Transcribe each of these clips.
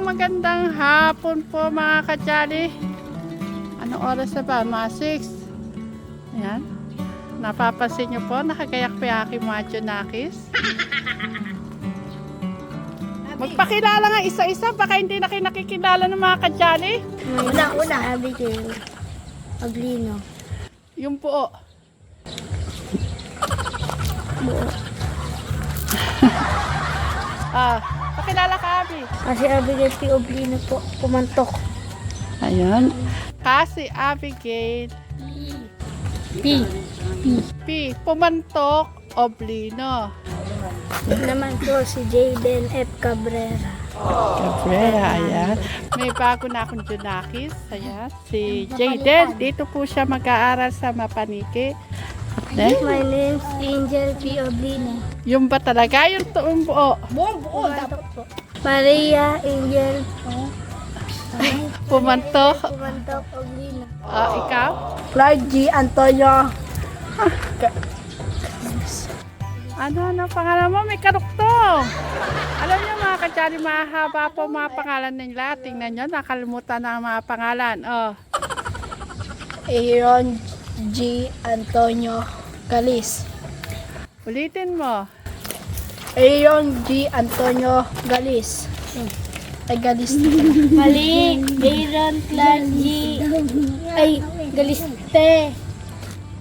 Magandang hapon po mga kajali. Anong oras na ba? Mga 6. Ayan. Napapansin nyo po, nakagayak pa yung aking mga Junakis. Magpakilala nga isa-isa, baka hindi na kayo nakikilala ng mga kajali. Una, Abigail Oblino. Yung buo. Buo. Pakilala ka, Abi. Kasi Abigail P. Oblino po, pumantok. Ayan. Kasi Abigail P. P. Pumantok Oblino. Naman po si Jaden F. Cabrera. Cabrera, ayan. May bago na akong Junakis. Ayan. Si Jaden. Dito po siya mag-aaral sa Mapaniki. My name's Angel P. Oblino. Yung ba talaga? Yung tuong buo. Buo, dapat po. Maria Angel Pumantok. Pumantok Oblino. Ikaw? Clark G. Antonio. Ano pangalan mo? May karuktong. Alam niyo mga kajali, mahaba po mga pangalan nila. Tingnan nyo, nakalimutan na ang mga pangalan. Aaron G. Antonio Galis. Ulitin mo. Aaron G. Antonio Galis. Ay, Galis. Mali. Aaron Clark G. Ay, Galiste.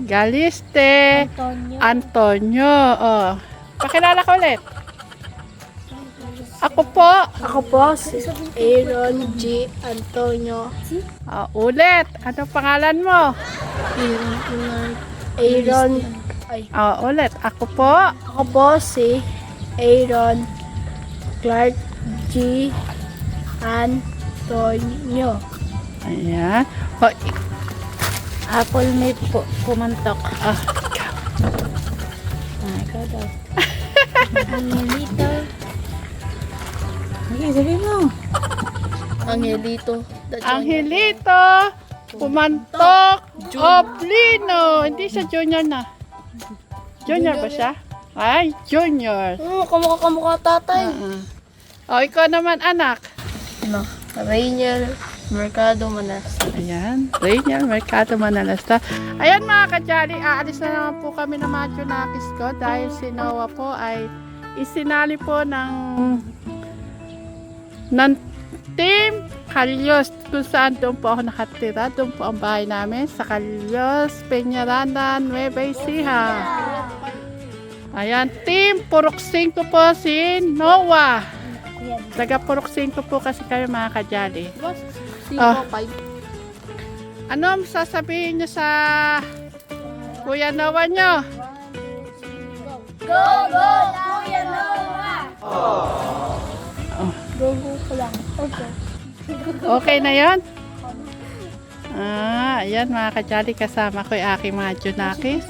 Galiste Antonio. Pakilala ka ulit. Ako po. Ako po si Aaron G. Antonio. Ulit. Ano pangalan mo? Aaron. Ay. Ulit. Ako po. Ako po si Aaron Clark G. Antonio. Ayan. Apple may pumantok. Ikaw. Ikaw daw. Angelito. Sabi mo. Angelito. Angelito Pumantok Oblino. Hindi siya junior na. Junior ba siya? Ay, junior. Kamukha tatay. Ikaw naman anak. Ano? Rainier Mercado Manasta. Ayan, Rainier Mercado Manalasta. Ayan mga kajali, aalis na naman po kami ng mga Junakis ko dahil si Noah po ay isinali po ng Team Calyos, kung saan doon po ako nakatira. Doon po ang bahay namin sa Calyos, Peñaranda, Nueva Ecija. Ayan, Team Purok 5 po si Noah. Taga Purok 5 po kasi kayo mga kajali. Ano sasabihin nyo sa Kuya Noah nyo? Go, go, Kuya Noah! Go, go ko lang. Okay. Okay na yon? Ayan mga kajali, kasama ko yung aking mga Junakis.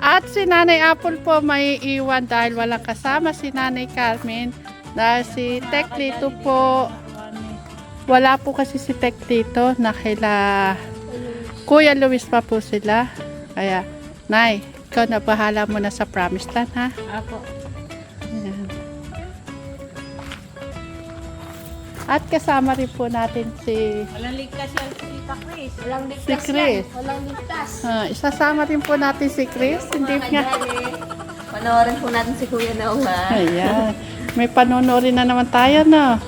At si Nanay Apple po may iwan dahil walang kasama si Nanay Carmen. Dahil si Tek dito po, wala po kasi si Tek dito, nakila Kuya Luis pa po sila. Kaya, Nay, ikaw na bahala muna sa Promised Land, ha? Ako. Ayan. At kasama rin po natin si Walang ligtas yan si Tita Chris. Walang ligtas Si Chris. yan. Walang ligtas. Isasama rin po natin si Chris. Hindi nga. Panoorin po natin si Kuya Noah. Ayan. May panonoorin na naman tayo, no?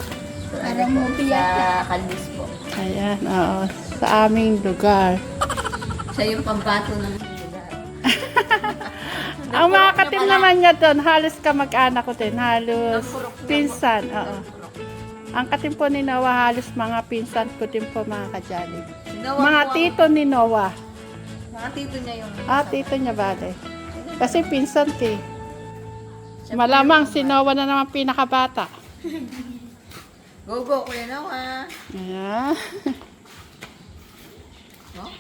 Parang sa Kaldis po. Ayan, oo. Sa aming lugar. Siya yung pambato ng lugar. Ang mga katim naman niya doon, halos kamag-anak ko din. Halos pinsan. Oo. Ang katim po ni Noah, halos mga pinsan ko din po mga kajali. Mga tito ni Noah. Mga tito niya yung... Tito niya bale. Kasi pinsan ko eh. Malamang si Noah na naman pinakabata. Go, go, Kuya Noah. Ayan.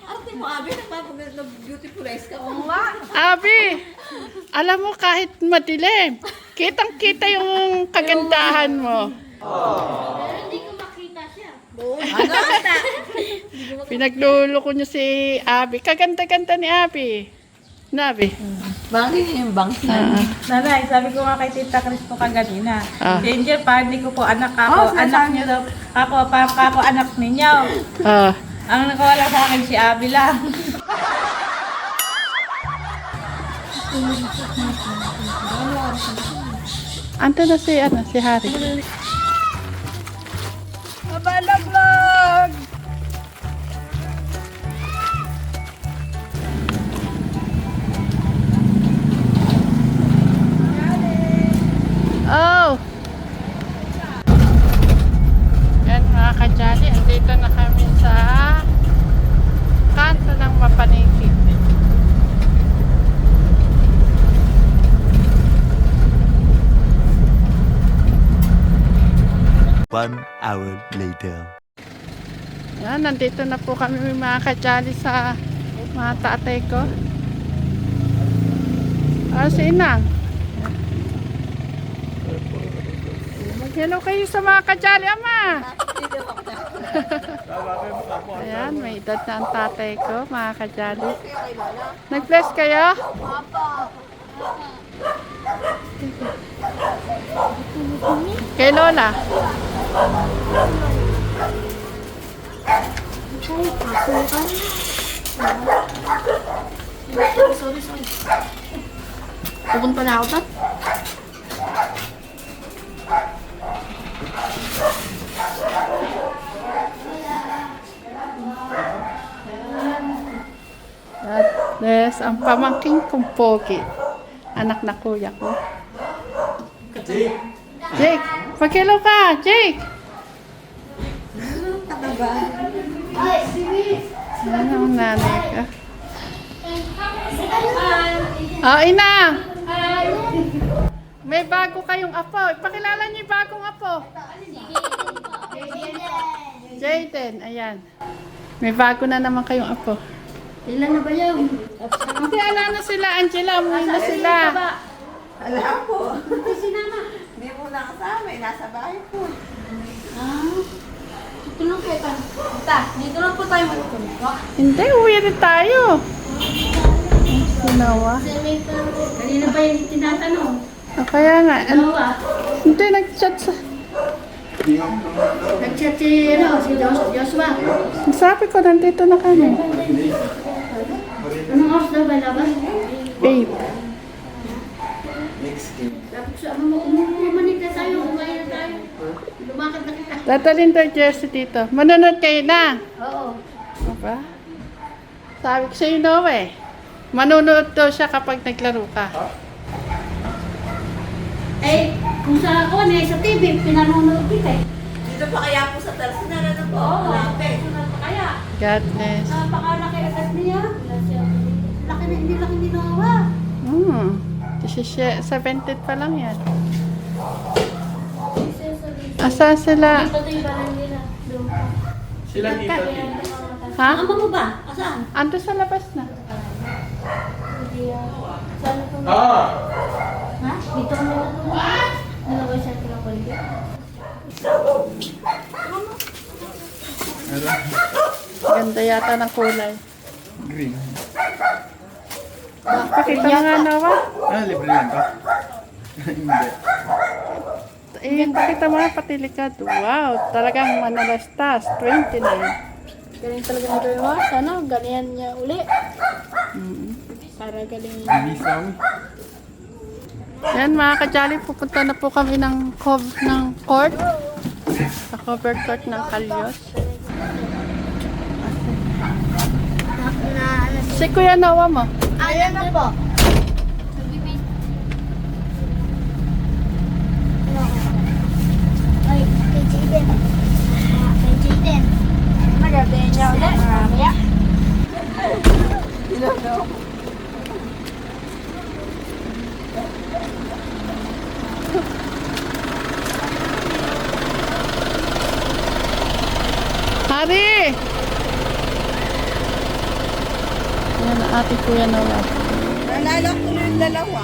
Arte mo, Abi, nag-beautifulize ka. Oo nga. Abi, alam mo kahit madilim, kitang-kita yung kagandahan mo. Hindi ko makita siya. Ano, ata? Pinagluluko niyo si Abi. Kaganda-ganda ni Abi. Nabi. Bangin yung bangs na. Nanay, sabi ko nga kay Tita Chris po kaganina. Ah. Danger pa, hindi ko po anak ako. Anak niyo daw. Ako anak ninyo. Ah. Ang nakawala sa akin si Abby lang. Ante na si, si Harry. Mabalaglag! Oh! Yan mga kajali, andito na kami sa kanto ng Mapaniki. One hour later. Yan, nandito na po kami mga kajali sa mga tatay ko. Ah, si Inang. Mag-hello kayo sa mga kajali, Ama. Ayan, may edad na ang tatay ko, mga kajali. Nag-bless kayo? Kay Lola. Pupunta na ako doon. At yes, ang pamangking kong pogi. Anak na kuya ko. Jake, pag-hello ka, Jake. Ano ang nanay ka? Oh, Ina! May bago kayong apo. Ipakilala niyo yung bagong apo. Jaden, ayan. May bago na naman kayong apo. Ilan na ba yun? Hindi, ala na sila, Angela. Umuwi na sila. Alam po. Hindi mo nakasama. Nasa bahay po. Dito lang kayo tayo. Dito lang po tayo matutulog. Hindi, uwi rin tayo. Sinawa. Kanina pa yung tinatanong. Kaya nga. Hindi, nag-chat sa... Nag-chat si Joshua. Sabi ko, nandito na kami. Anong oras daw ba labas? 8. Sabi ko sa ama mo, umumanig na tayo, kumain na tayo. Lumakad na kita. Tatalin daw jersey dito. Manunod kayo na. Oo. Diba? Sabi ko sa'yo, Noe. Manunod daw siya kapag naglaro ka. Eh, kung sa ako, sa TV, pinanonood kita eh. Dito pa kaya po sa Tarsinan. Ano po? Lapit. Sunod pa kaya? God bless. Napakalaki agad niya. Laki na, hindi laki ginawa. 17 pa lang yan. Asa sila? Ito yung balang nila. Doon pa. Sila dito. Ha? Ama mo ba? Asaan? Ando sa labas na. Hindi saan ito? Ah! Ha? Dito kami natulog. Dalawa siya pinakulit. Ganda yata ng kulay. Green. Pakita mo nga, Noah. Ah, libre lang to. Hindi. Pakita mo nga pati likad. Wow, talagang manalastas. 29. Galing talaga ni Jowa. Sana ganyan niya uli. Para galing. Bibisaw. Yan mga kajali, pupunta na po kami ng court. Sa covered court ng Kalyos. Si Kuya Noah mo. Ayan na po. Ay, kay Jaden. Kay Jaden. Magabihin niya ulit. Mamaya. Hari! Yan ang ating Kuya Noah. Naalala ko na yung dalawa.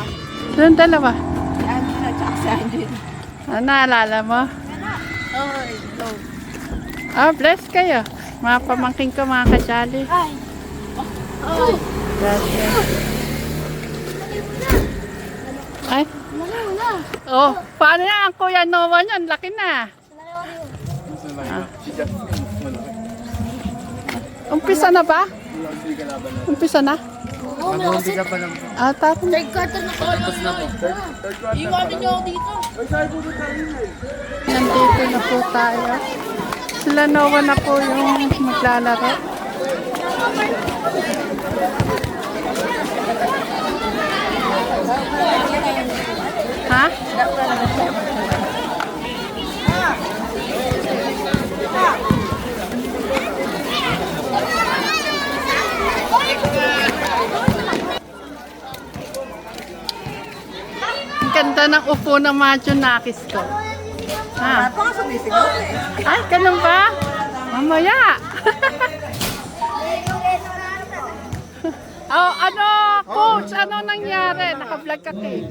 Doon dalawa. Si Angela at si Angela. Naalala mo? Oh, ito. Bless kayo. Mga pamangking ko, mga kajali. Ay. Oh. Bless you. Ay, oh, paano yan? Ang Kuya Noah niyan, laki na. Umpisa na ba? Umpisa na? Tapos Third quarter na po. Iwanin niyo ako dito. nandito na po tayo. Sila Noah na po yung maglalaro. Ha? Ang ganda ng upo ng mga Junakis ko. Ha? Ako nga sumisigaw eh. Ay, ganun ba? Mamaya. Oh, ano, coach, ano nangyari? Naka-vlog ka kay.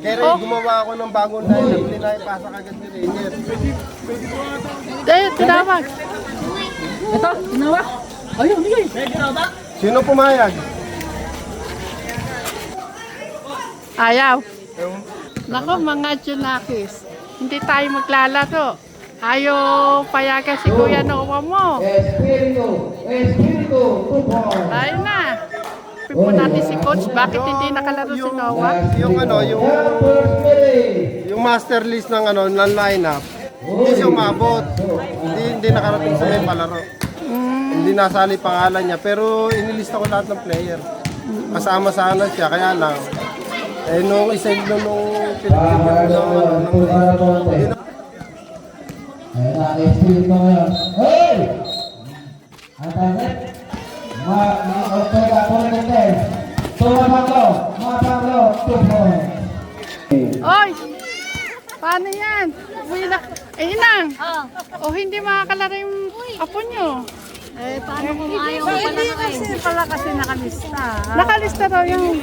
Kaya gumawa ako ng bagong line, hindi na ipasa kagad ni Rainier. Dahil, tinawag. Ito, tinawag. Ayun, bigay. Sino pumayag? Ayaw. Nako, mga Junakis. Hindi tayo maglalaro. Ayaw payagan si Kuya Noah mo. Tayo na. Pipo natin si coach. Bakit hindi nakalaro si Noah? Yung master list ng ng lineup, hindi siya umabot. Hindi nakarating sa may palaro. Hindi nasali pangalan niya, pero inilista ko lahat ng player. Kasama sana siya, kaya lang. Eh, nung isa-send nung pinagpipit ng Ayan na, experience mo ngayon. Hey! Ang tanit. Mga Ortega, Portentes. Tumapanglo. Mga panglo. Tupon. Oy! Paano yan? Uwi na. Eh, inang. O hindi makakalaro yung apo nyo. Paano kung ayaw mo pala na kayo? Kasi pala kasi nakalista. Nakalista raw yung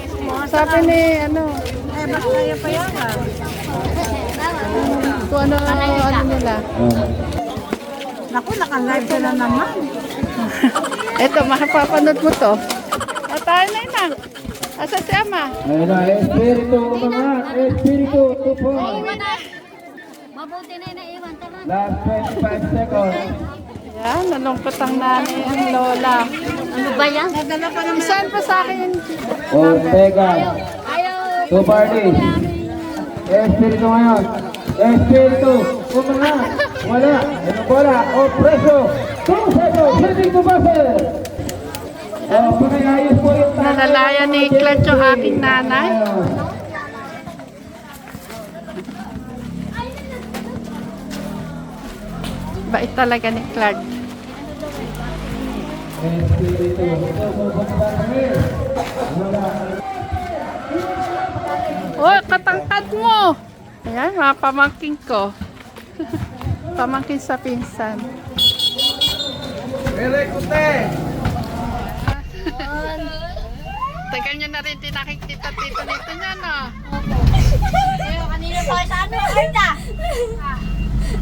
sabi ni ano. Eh, baka kaya payagan. Kung ano nila. Naku, naka-live sila naman. Eto, makapapanood mo to. O, tayo na inang. Asa si Ama? Ayan na, espiritu umangat. Espiritu tupon. Mabuti na yung naiwan. Tama. Last 25 seconds. Yan, nalungkot ang nanay ang lola. Ano ba yan? Isend pa sa akin yung Ortega. Ayaw. Two parties. Espiritu ngayon. Espiritu umangat. Wala. Ano bola? O preso. 2 seconds. Hitting to buzzer. O, pangayayos po yung nalalayan ni Clutch yung aking nanay. Bait talaga ni Clark. Uy, katangkad mo! Ayan, mga pamangkin ko. Pamangkin sa pinsan. Tagal nyo na rin din nakikita dito niya, no? Kanina pa kayo sa ano? Arda!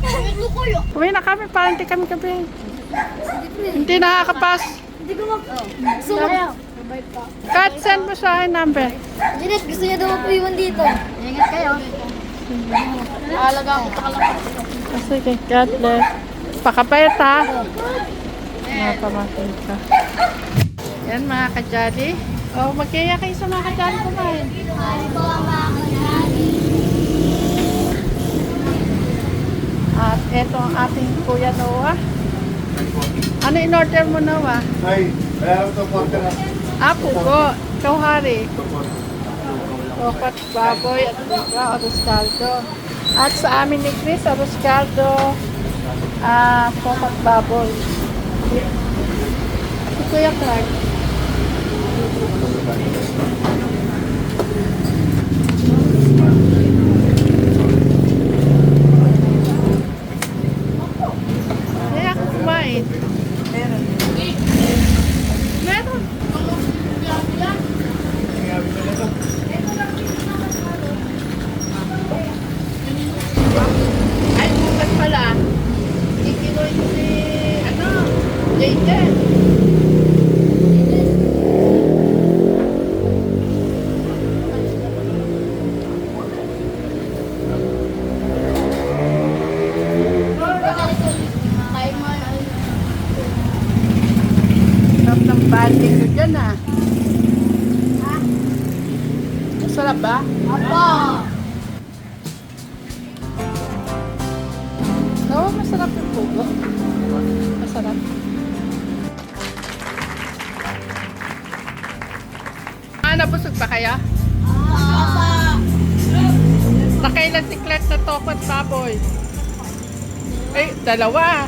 Ito ko yun. Uwi na kami, parang hindi kami gabi. Hindi nakakapas. Hindi ko mag... Gusto mo? Kat, send mo sa akin number. Jeanette, gusto niya daw po iwan dito. Ingat kayo. Alaga ako sa kalapas. Sige, God bless. Pakapayat ha. Mga pamangkin ka. Yan mga kajali. O, magkaya kayo sa mga kajali kumain. Ay po ang mga kanyari. At eto ang ating Kuya Noah. Ano in-order mo, Noah? Ay, kaya ito porter. Apo po. Ikaw, Hari. Opat baboy at buka, arroz caldo. At sa amin ni Chris, arroz caldo, pokat baboy. Si Kuya Clark. Kaya ako kumain. Meron. Ay, bukas pala. Ikinuha si, Jaden. banding ko dyan ah. Masarap ba? Apa? Oo, masarap yung pugo. Masarap. Nabusog ba kaya? Nakailan si Clark na tokot baboy? Eh, dalawa.